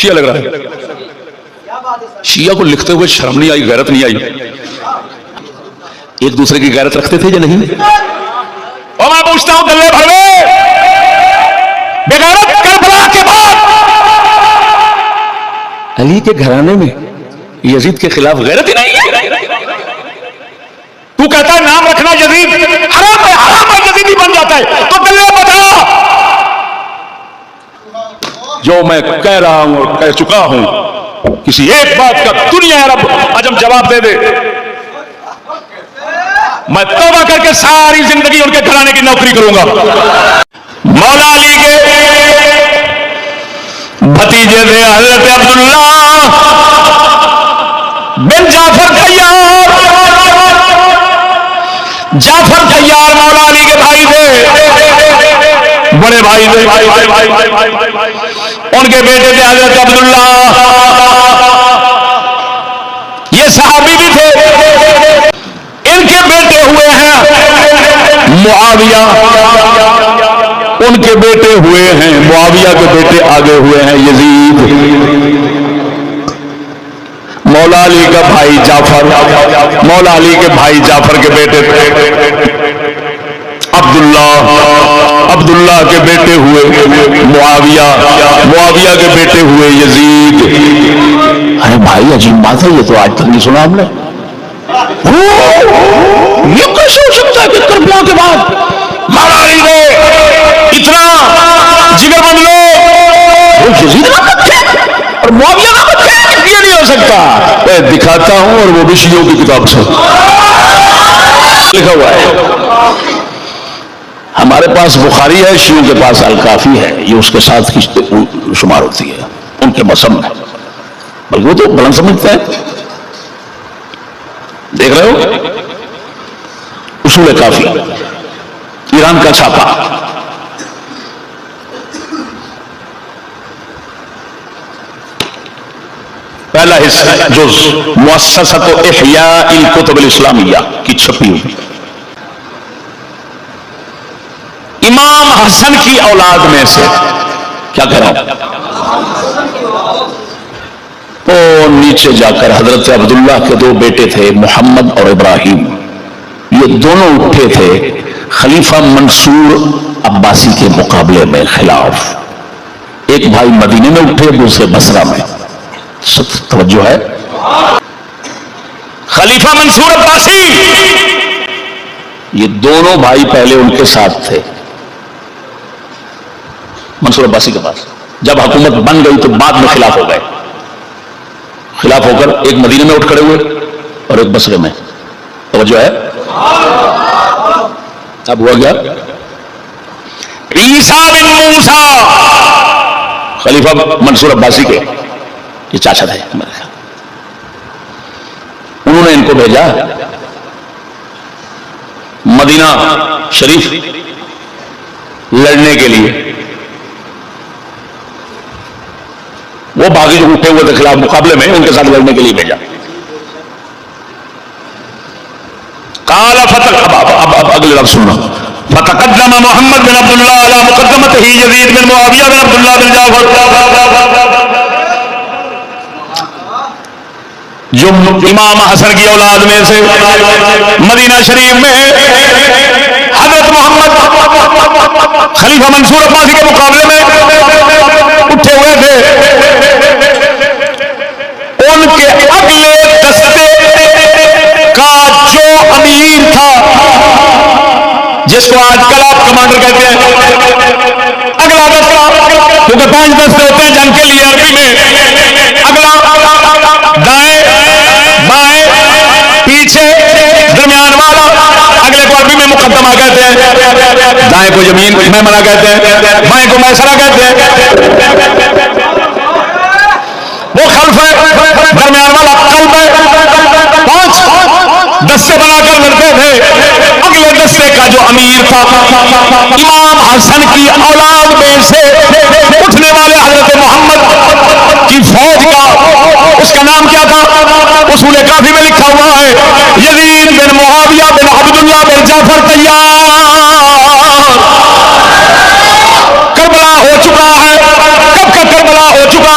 شیعہ لگ رہا ہے. شیعہ کو لکھتے ہوئے شرم نہیں آئی, غیرت نہیں آئی؟ ایک دوسرے کی غیرت رکھتے تھے یا نہیں؟ اور میں پوچھتا ہوں دلے بھروے بغیرت کربلا کے بعد علی کے گھرانے میں یزید کے خلاف غیرت ہی نہیں ہے. تو کہتا ہے نام رکھنا یزید حرام ہے, حرام ہے, یزیدی بن جاتا ہے. تو دلے بتا جو میں کہہ رہا ہوں اور کہہ چکا ہوں, کسی ایک بات کا دنیا عرب عجم جواب دے دے, میں توبہ کر کے ساری زندگی ان کے گھرانے کی نوکری کروں گا. مولا علی کے بھتیجے تھے حضرت عبداللہ بن جعفر طیار. جعفر طیار مولا علی کے بھائی تھے, بڑے بھائی تھے. ان کے بیٹے تھے حضرت عبداللہ, یہ صحابی بھی تھے. ان کے بیٹے ہوئے ہیں معاویہ, ان کے بیٹے ہوئے ہیں معاویہ کے بیٹے آگے ہوئے ہیں یزید. مولا علی کا بھائی جعفر, مولا علی کے بھائی جعفر کے بیٹے عبداللہ, عبداللہ کے بیٹے ہوئے معاویہ, معاویہ کے بیٹے ہوئے یزید. ارے بھائی عجیب بات ہے, یہ تو آج تک نہیں سنا ہم نے. یہ کیسے ہو سکتا ہے کہ کربلا کے بعد مولا علی نے اتنا جگر مند لوگ یزید کا بچہ اور معاویہ کا بچہ, یہ نہیں ہو سکتا. میں دکھاتا ہوں اور وہ بھی شیعوں کی کتاب سے لکھا ہوا ہے. ہمارے پاس بخاری ہے, شیعوں کے پاس الکافی ہے, یہ اس کے ساتھ شمار ہوتی ہے ان کے مسم میں, بلکہ وہ تو بلند سمجھتے ہیں. دیکھ رہے ہو اصول کافی, ایران کا چھاپا. پہلا حصہ جز مؤسسۃ احیاء الکتب الاسلامیہ کی چھپی ہوئی. امام حسن کی اولاد میں سے کیا کہہ رہا ہوں, تو نیچے جا کر حضرت عبداللہ کے دو بیٹے تھے محمد اور ابراہیم. یہ دونوں اٹھے تھے خلیفہ منصور عباسی کے مقابلے میں خلاف. ایک بھائی مدینے میں اٹھے, دوسرے بصرہ میں. توجہ ہے, خلیفہ منصور عباسی, یہ دونوں بھائی پہلے ان کے ساتھ تھے منصور عباسی کے پاس. جب حکومت بن گئی تو بعد میں خلاف ہو گئے. خلاف ہو کر ایک مدینے میں اٹھ کھڑے ہوئے اور ایک بصرے میں. توجہ ہے, اب ہوا گیا عیسیٰ بن موسیٰ, خلیفہ منصور عباسی کے یہ چاچا تھے. انہوں نے ان کو بھیجا مدینہ شریف لڑنے کے لیے. وہ باغی جو اٹھے ہوئے تھے خلاف مقابلے میں, ان کے ساتھ لڑنے کے لیے بھیجا. قال اب اگلے لفظ سننا. فتقدم محمد بن عبداللہ علی مقدمتہ یزید بن معاویہ بن عبداللہ بن جعفر, جو امام حسن کی اولاد میں سے مدینہ شریف میں حضرت محمد خلیفہ منصور عباسی کے مقابلے میں اٹھے ہوئے تھے. ان کے اگلے دستے کا جو امیر تھا, جس کو آج کل آپ کمانڈر کہتے ہیں, اگلا دستہ, کیونکہ 5 دستے ہوتے ہیں جنگ کے لیے عربی میں, اگلا دائیں بائیں پیچھے درمیان والا, اگلے کو عربی میں مقدمہ کہتے ہیں, دائیں کو یمین میمنہ کہتے ہیں, بائیں کو میسرہ کہتے ہیں. وہ خلف ہے, درمیان والا قلب ہے. 5 دستے بنا کر لڑتے تھے. اگلے دستے کا جو امیر تھا امام حسن کی اولاد میں سے اٹھنے والے حضرت محمد کی فوج کا, اس کا نام کیا تھا؟ اصول کافی میں لکھا ہوا ہے یزید بن معاویہ بن عبداللہ بن جعفر طیار. کربلا ہو چکا ہے. کب کا کربلا ہو چکا؟